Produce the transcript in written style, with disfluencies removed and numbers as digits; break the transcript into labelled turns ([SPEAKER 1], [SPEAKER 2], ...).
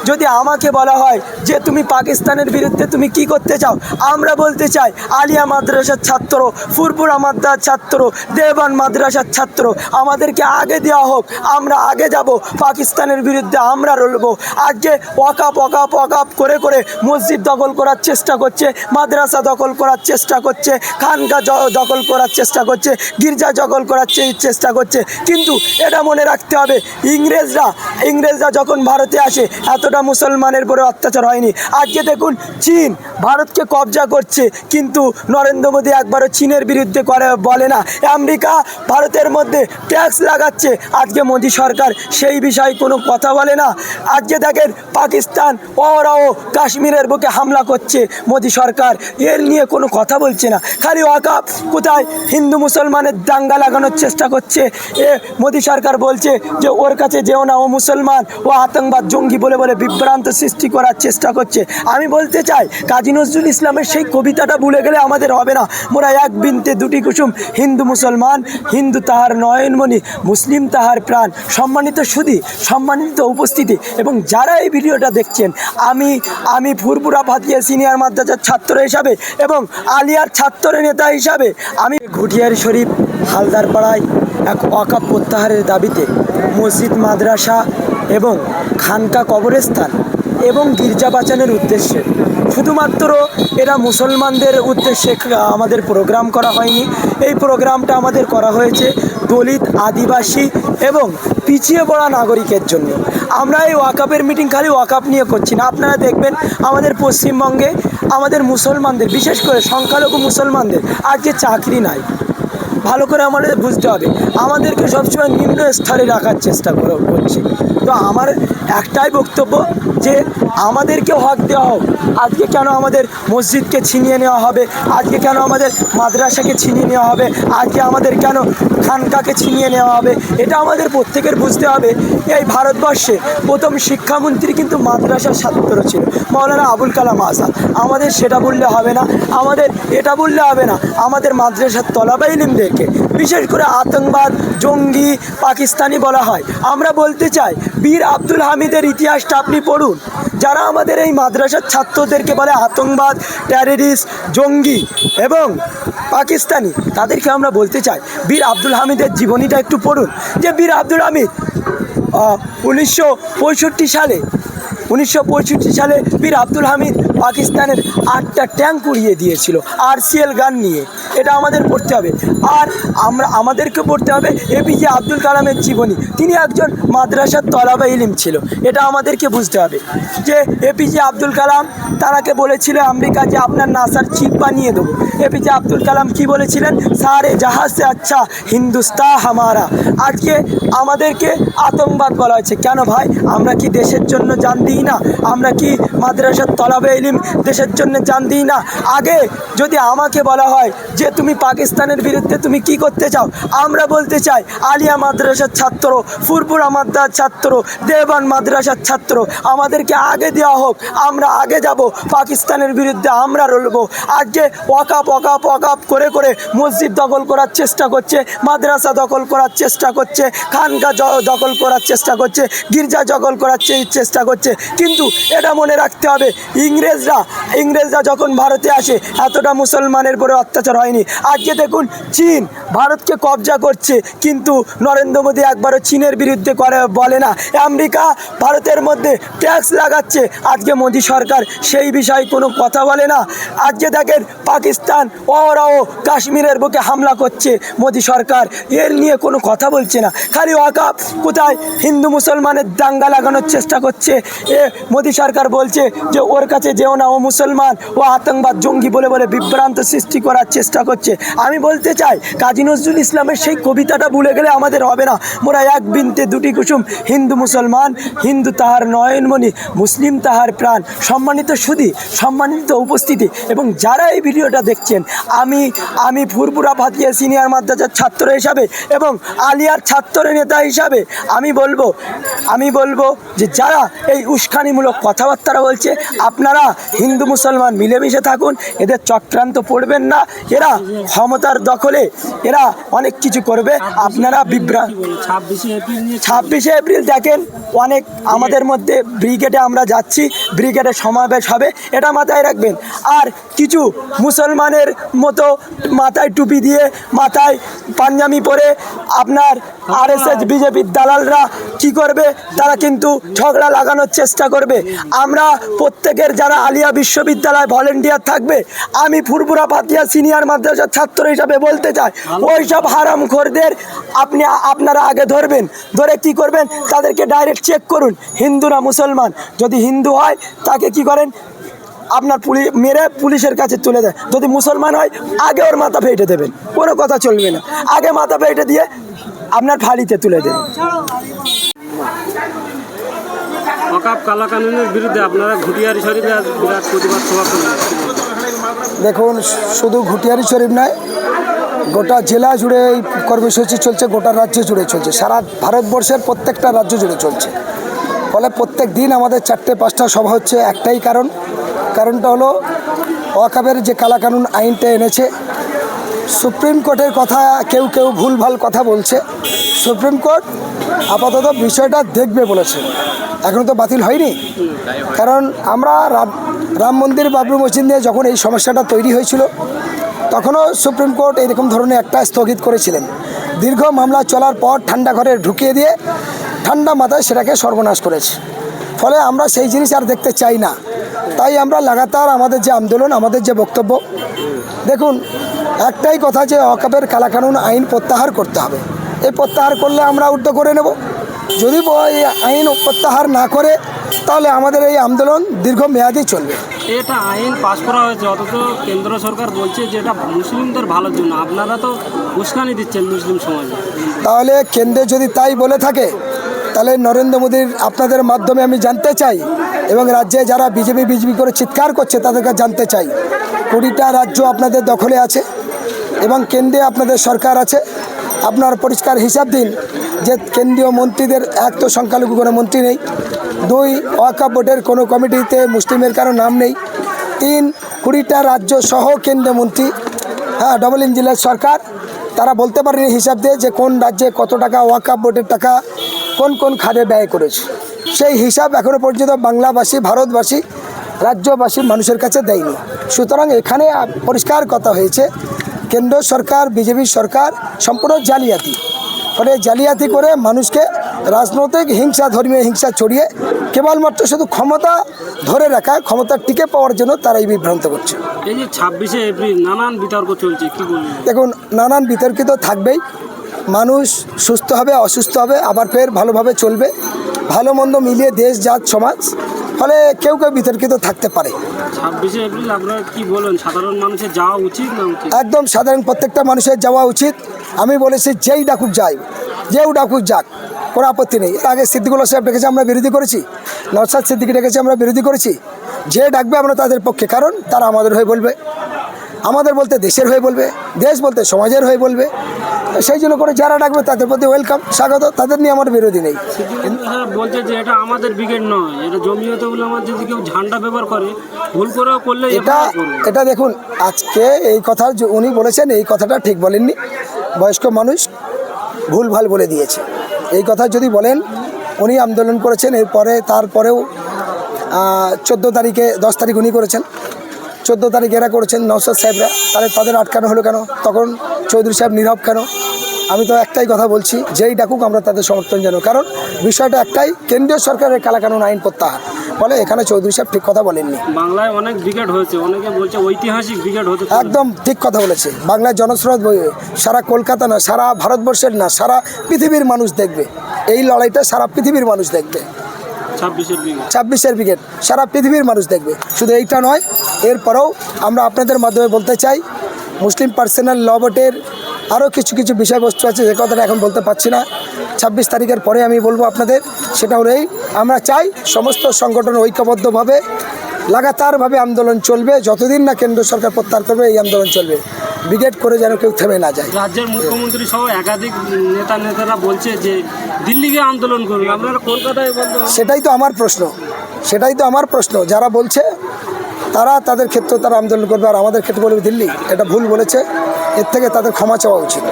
[SPEAKER 1] যদি আমাকে বলা হয় যে তুমি পাকিস্তানের বিরুদ্ধে তুমি কি করতে চাও, আমরা বলতে চাই আলিয়া মাদ্রাসার ছাত্র, ফুরপুরা মাদ্রাসার ছাত্র, দেওবন্দ মাদ্রাসার ছাত্র, আমাদেরকে আগে দেওয়া হোক, আমরা আগে যাব, পাকিস্তানের বিরুদ্ধে আমরা লড়বো। আজকে ওয়াকাপ করে করে মসজিদ দখল করার চেষ্টা করছে, মাদ্রাসা দখল করার চেষ্টা করছে, খানকা দখল করার চেষ্টা করছে, গির্জা দখল করার চেষ্টা করছে। কিন্তু এটা মনে রাখতে হবে, ইংরেজরা যখন ভারতে আসে এতটা মুসলমানের উপরে অত্যাচার হয়নি। আজকে দেখুন চীন ভারতকে কবজা করছে, কিন্তু নরেন্দ্র মোদী একবারও চীনের বিরুদ্ধে বলে না। আমেরিকা ভারতের মধ্যে ট্যাক্স লাগাচ্ছে, আজকে মোদী সরকার সেই বিষয়ে কোনো কথা বলে না। আজকে দেখেন পাকিস্তান ওরাও কাশ্মীরের বুকে হামলা করছে, মোদী সরকার এর নিয়ে কোনো কথা বলছে না। খালি ওয়াকাফ কোথায় হিন্দু মুসলমানের দাঙ্গা লাগানোর চেষ্টা করছে। মোদী সরকার বলছে যে ওর কাছে যেও না, ও মুসলমান, ও আতঙ্কবাদ, জঙ্গি বলে বলে বিভ্রান্ত সৃষ্টি করার চেষ্টা করছে। আমি বলতে চাই কাজী নজরুল ইসলামের সেই কবিতাটা ভুলে গেলে আমাদের হবে না। মোরা এক বিনতে দুটি কুসুম, হিন্দু মুসলমান, হিন্দু তাহার নয়নমণি, মুসলিম তাহার প্রাণ। সম্মানিত সুধী, সম্মানিত উপস্থিতি এবং যারা এই ভিডিওটা দেখছেন, আমি ফুরপুরা ফাতিয়া সিনিয়র মাদ্রাসার ছাত্র হিসাবে এবং আলিয়ার ছাত্র নেতা হিসাবে আমি ঘুটিয়ারি শরীফ হালদার পাড়ায় এক ওয়াকাফ প্রত্যাহারের দাবিতে মসজিদ, মাদ্রাসা এবং খানকা, কবরস্থান এবং গির্জা বাঁচানোর উদ্দেশ্যে, শুধুমাত্র এরা মুসলমানদের উদ্দেশ্যে আমাদের প্রোগ্রাম করা হয়নি। এই প্রোগ্রামটা আমাদের করা হয়েছে দলিত, আদিবাসী এবং পিছিয়ে পড়া নাগরিকের জন্য। আমরা এই ওয়াকাফের মিটিং খালি ওয়াকাফ নিয়ে করছি না। আপনারা দেখবেন আমাদের পশ্চিমবঙ্গে আমাদের মুসলমানদের, বিশেষ করে সংখ্যালঘু মুসলমানদের আজকে চাকরি নাই। ভালো করে আমাদের বুঝতে হবে, আমাদেরকে সবসময় নিম্ন স্তরে রাখার চেষ্টা করছে। তো আমার একটাই বক্তব্য যে আমাদেরকে হক দেওয়া হোক। আজকে কেন আমাদের মসজিদকে ছিনিয়ে নেওয়া হবে, আজকে কেন আমাদের মাদ্রাসাকে ছিনিয়ে নেওয়া হবে, আজকে আমাদের কেন খানকাকে ছিনিয়ে নেওয়া হবে, এটা আমাদের প্রত্যেকের বুঝতে হবে। এই ভারতবর্ষে প্রথম শিক্ষামন্ত্রী কিন্তু মাদ্রাসার ছাত্র ছিল, মৌলানা আবুল কালাম আজাদ। আমাদের সেটা বললে হবে না, আমাদের এটা বললে হবে না, আমাদের মাদ্রাসার তলাবা ইলমদেরকে বিশেষ করে আতঙ্কবাদ, জঙ্গি, পাকিস্তানি বলা হয়। আমরা বলতে চাই বীর আব্দুল হামিদের ইতিহাসটা আপনি পড়ুন। যারা আমাদের এই মাদ্রাসার ছাত্রদেরকে বলে আতঙ্কবাদ, টেররিস্ট, জঙ্গি এবং পাকিস্তানি, তাদেরকে আমরা বলতে চাই বীর আব্দুল হামিদের জীবনীটা একটু পড়ুন। যে বীর আব্দুল হামিদ 1965 সালে বীর আব্দুল হামিদ পাকিস্তানের 8টা ট্যাঙ্ক উড়িয়ে দিয়েছিল আরসিএল গান নিয়ে। এটা আমাদের পড়তে হবে। আর আমাদেরকে পড়তে হবে এপিজে আব্দুল কালামের জীবনী। তিনি একজন মাদ্রাসার তলাবা ইলিম ছিল, এটা আমাদেরকে বুঝতে হবে। যে এপিজে আব্দুল কালাম, তারাকে বলেছিল আমেরিকা যে আপনার নাসার চিপ বানিয়ে দেবো। এপিজে আব্দুল কালাম কি বলেছিলেন, সারে জাহাজ সে আচ্ছা হিন্দুস্তান হামারা। আজকে আমাদেরকে আতঙ্কবাদ বলা হয়েছে। কেন ভাই? আমরা কি দেশের জন্য জান দিই না? আমরা কি মাদ্রাসার তলাবে ইলম দেশের জন্য জান দিই না? আগে যদি আমাকে বলা হয় যে তুমি পাকিস্তানের বিরুদ্ধে তুমি কি করতে চাও, আমরা বলতে চাই আলিয়া মাদ্রাসার ছাত্র, ফুরপুরা মাদ্রাসার ছাত্র, দেওবন্দ মাদ্রাসার ছাত্র, আমাদেরকে আগে দেওয়া হোক, আমরা আগে যাব, পাকিস্তানের বিরুদ্ধে আমরা লড়বো। আজকে ওয়াকাপ করে করে মসজিদ দখল করার চেষ্টা করছে, মাদ্রাসা দখল করার চেষ্টা করছে, খানকা দখল করার চেষ্টা করছে, গির্জা দখল করার চেষ্টা করছে। কিন্তু এটা মনে রাখতে হবে, ইংরেজরা যখন ভারতে আসে এতটা মুসলমানের উপরে অত্যাচার হয়নি। আজকে দেখুন চীন ভারতকে কবজা করছে, কিন্তু নরেন্দ্র মোদী একবারও চীনের বিরুদ্ধে বলে না। আমেরিকা ভারতের মধ্যে ট্যাক্স লাগাচ্ছে, আজকে মোদী সরকার সেই বিষয়ে কোনো কথা বলে না। আজকে দেখেন পাকিস্তান ওরাও কাশ্মীরের বুকে হামলা করছে, মোদী সরকার এর নিয়ে কোনো কথা বলছে না। খালি ওয়াকাফ কোথায় হিন্দু মুসলমানের দাঙ্গা লাগানোর চেষ্টা করছে। মোদী সরকার বলছে যে ওর কাছে যেও না, ও মুসলমান, ও আতঙ্কবাদ, জঙ্গি বলে বলে বিভ্রান্ত সৃষ্টি করার চেষ্টা করছে। আমি বলতে চাই কাজী নজরুল ইসলামের সেই কবিতাটা ভুলে গেলে আমাদের হবে না। মোরা এক বিনতে দুটি কুসুম, হিন্দু মুসলমান, হিন্দু তাহার নয়নমণি, মুসলিম তাহার প্রাণ। সম্মানিত সুধী, সম্মানিত উপস্থিতি এবং যারা এই ভিডিওটা দেখছেন, আমি ফুরপুরা ফাতিয়া সিনিয়র মাদ্রাসার ছাত্র হিসাবে এবং আলিয়ার ছাত্র নেতা হিসাবে আমি বলবো যে যারা এই উস্কানিমূলক কথাবার্তা বলছে। আপনারা হিন্দু মুসলমান মিলেমিশে থাকুন, এদের চক্রান্ত পড়বেন না। এরা ক্ষমতার দখলে এরা অনেক কিছু করবে। আপনারা 26শে এপ্রিল দেখেন, অনেক আমাদের মধ্যে ব্রিগেডে আমরা যাচ্ছি, ব্রিগেডে সমাবেশ হবে, এটা মাথায় রাখবেন। আর কিছু মুসলমানের মতো মাথায় টুপি দিয়ে মাথায় পাঞ্জাবি পরে আপনার আরএসএস বিজেপির দালালরা কি করবে, তারা কিন্তু ঝগড়া লাগানোর চেষ্টা করবে। আমরা প্রত্যেকের যারা আলিয়া বিশ্ববিদ্যালয় ভলেন্টিয়ার থাকবে, আমি ফুরফুরা পাতিয়া সিনিয়র মাদ্রাসার ছাত্র হিসাবে বলতে চাই, ওই সব হারামখোরদের আপনারা আগে ধরবেন, ধরে কি করবেন, তাদেরকে ডাইরেক্ট চেক করুন হিন্দু না মুসলমান। যদি হিন্দু হয় তাকে কি করেন, আপনার মেরে পুলিশের কাছে তুলে দেয়। যদি মুসলমান হয় আগে ওর মাথা ফেটে দেবেন, কোনো কথা চলবে না, আগে মাথা ফেটে দিয়ে আপনার ফাঁড়িতে তুলে দেবেন।
[SPEAKER 2] ওয়াকফ কালাকানুনের বিরুদ্ধে আপনারা ঘুটিয়ারি শরীফে বিরাট প্রতিবাদ সভা করলেন।
[SPEAKER 3] দেখুন, শুধু ঘুটিয়ারি শরীফ নয়, গোটা জেলা জুড়ে এই কর্মসূচি চলছে, গোটা রাজ্য জুড়ে চলছে, সারা ভারতবর্ষের প্রত্যেকটা রাজ্য জুড়ে চলছে। ফলে প্রত্যেক দিন আমাদের 4-5টা সভা হচ্ছে। একটাই কারণটা হলো ওয়াকফের যে কালাকানুন আইনটা এনেছে, সুপ্রিম কোর্টের কথা কেউ ভুলভাল কথা বলছে। সুপ্রিম কোর্ট আপাতত বিষয়টা দেখবে বলেছে, এখনও তো বাতিল হয়নি। কারণ আমরা রাম মন্দির বাবরি মসজিদ নিয়ে যখন এই সমস্যাটা তৈরি হয়েছিল, তখনও সুপ্রিম কোর্ট এরকম ধরনের একটা স্থগিত করেছিলেন। দীর্ঘ মামলা চলার পর ঠান্ডা ঘরে ঢুকিয়ে দিয়ে ঠান্ডা মাথায় সেটাকে সর্বনাশ করেছে। ফলে আমরা সেই জিনিস আর দেখতে চাই না। তাই আমরা লাগাতার আমাদের যে আন্দোলন, আমাদের যে বক্তব্য, দেখুন একটাই কথা, যে ওয়াকফের কালাকানুন আইন প্রত্যাহার করতে হবে। এই প্রত্যাহার করলে আমরা উদ্যোগ করে নেব। যদি এই আইন প্রত্যাহার না করে, তাহলে আমাদের এই আন্দোলন দীর্ঘমেয়াদী চলবে।
[SPEAKER 2] এটা আইন পাশ করা হয়েছে, অথচ কেন্দ্র সরকার বলছে যে এটা মুসলিমদের ভালোর জন্য। আপনারা তো উস্কানি দিচ্ছেন মুসলিম সমাজে।
[SPEAKER 3] তাহলে কেন্দ্রে যদি তাই বলে থাকে, তাহলে নরেন্দ্র মোদীর আপনাদের মাধ্যমে আমি জানতে চাই, এবং রাজ্যে যারা বিজেপি করে চিৎকার করছে তাদেরকে জানতে চাই, 20টা রাজ্য আপনাদের দখলে আছে এবং কেন্দ্রে আপনাদের সরকার আছে। আপনার পরিষ্কার হিসাব দিন যে কেন্দ্রীয় মন্ত্রীদের এক তো সংখ্যালঘু কোনো মন্ত্রী নেই, 2 ওয়াকফ বোর্ডের কোনো কমিটিতে মুসলিমের কারো নাম নেই, 3 20টা রাজ্য সহ কেন্দ্রীয় মন্ত্রী, ডবল ইঞ্জিনের সরকার, তারা বলতে পারেনি হিসাব দিয়ে যে কোন রাজ্যে কত টাকা ওয়াকফ বোর্ডের টাকা কোন খাতে ব্যয় করেছে। সেই হিসাব এখনও পর্যন্ত বাংলাভাষী, ভারতবাসী, রাজ্যবাসী মানুষের কাছে দেয়নি। সুতরাং এখানে পরিষ্কার কথা হয়েছে, কেন্দ্র সরকার, বিজেপি সরকার সম্পূর্ণ জালিয়াতি। ফলে জালিয়াতি করে মানুষকে রাজনৈতিক হিংসা, ধর্মীয় হিংসা ছড়িয়ে কেবলমাত্র শুধু ক্ষমতা ধরে রাখা, ক্ষমতা টিকে পাওয়ার জন্য তারা এই বিভ্রান্ত করছে।
[SPEAKER 2] এই যে 26শে এপ্রিল নানান বিতর্ক চলছে, কি বলবেন?
[SPEAKER 3] দেখুন, নানান বিতর্কিত থাকবেই। মানুষ সুস্থ হবে, অসুস্থ হবে, আবার ফের ভালোভাবে চলবে, ভালো মন্দ মিলিয়ে দেশ, জাত, সমাজ। ফলে কেউ বিতর্কিত থাকতে পারে।
[SPEAKER 2] 26শে এপ্রিল আপনারা কি বলেন, সাধারণ মানুষের যাওয়া উচিত না উচিত?
[SPEAKER 3] একদম সাধারণ প্রত্যেকটা মানুষের যাওয়া উচিত। আমি বলেছি যেই ডাকুক যায়, যেও ডাকুক যাক, কোনো আপত্তি নেই। এর আগে সিদ্দিকুল্লাহ সাহেব ডেকেছে, আমরা বিরোধী করেছি। নওশাদ সিদ্দিকী ডেকেছে, আমরা বিরোধী করেছি। যে ডাকবে আমরা তাদের পক্ষে, কারণ তারা আমাদের হয়ে বলবে, আমাদের বলতে দেশের হয়ে বলবে, দেশ বলতে সমাজের হয়ে বলবে। সেই জন্য করে যারা ডাকবে তাদের প্রতি ওয়েলকাম, স্বাগত, তাদের নিয়ে আমার বিরোধী নেই।
[SPEAKER 2] বলছে যে এটা আমাদের ব্রিগেড নয়, এটা জমিয়তে উলামা, যদি কেউ ঝান্ডা ব্যবহার করে, ভুল করেও করলে
[SPEAKER 3] এটা দেখুন, আজকে এই কথা উনি বলেছেন, এই কথাটা ঠিক বলেননি। বয়স্ক মানুষ ভুলভাল বলে দিয়েছে। এই কথা যদি বলেন, উনি আন্দোলন করেছেন, তারপরেও 14 তারিখে, 10 তারিখ উনি করেছেন, 14 তারিখ এরা করেছেন নওশাদ সাহেবরা। তাহলে তাদের আটকানো হলো কেন? তখন চৌধুরী সাহেব নীরব কেন? আমি তো একটাই কথা বলছি, যেই ডাকুক আমরা তাদের সমর্থন জানাবো। কারণ বিষয়টা একটাই, কেন্দ্রীয় সরকারের কালাকানুন আইন প্রত্যাহার। ফলে এখানে চৌধুরী সাহেব ঠিক কথা বলেননি।
[SPEAKER 2] বাংলায় অনেক ব্রিগেড হয়েছে, অনেকে বলছে ঐতিহাসিক ব্রিগেড হতে।
[SPEAKER 3] একদম ঠিক কথা বলেছে। বাংলায় জনস্রোত বইয়ে সারা কলকাতা না, সারা ভারতবর্ষের না, সারা পৃথিবীর মানুষ দেখবে এই লড়াইটা, সারা পৃথিবীর মানুষ দেখবে। 26শে ব্রিগেড সারা পৃথিবীর মানুষ দেখবে। শুধু এইটা নয়, এরপরেও আমরা আপনাদের মাধ্যমে বলতে চাই, মুসলিম পার্সোনাল ল বোর্ডের আরও কিছু বিষয়বস্তু আছে, যে কথাটা এখন বলতে পারছি না। 26 তারিখের পরে আমি বলবো আপনাদের। সেটা হলো আমরা চাই সমস্ত সংগঠন ঐক্যবদ্ধভাবে লাগাতারভাবে আন্দোলন চলবে, যতদিন না কেন্দ্র সরকার প্রত্যাহার করবে এই আন্দোলন চলবে। ব্রিগেড করে যেন কেউ থেমে না যায়।
[SPEAKER 2] রাজ্যের মুখ্যমন্ত্রী সহ একাধিক নেতারা বলছে যে দিল্লিকে আন্দোলন করবে, আপনারা কলকাতায় বলতে।
[SPEAKER 3] সেটাই তো আমার প্রশ্ন, সেটাই তো আমার প্রশ্ন। যারা বলছে তারা তাদের ক্ষেত্রে তারা আন্দোলন করবে, আর আমাদের ক্ষেত্রে বলবে দিল্লি এটা ভুল বলেছে, এর থেকে তাদের ক্ষমা চাওয়া উচিত।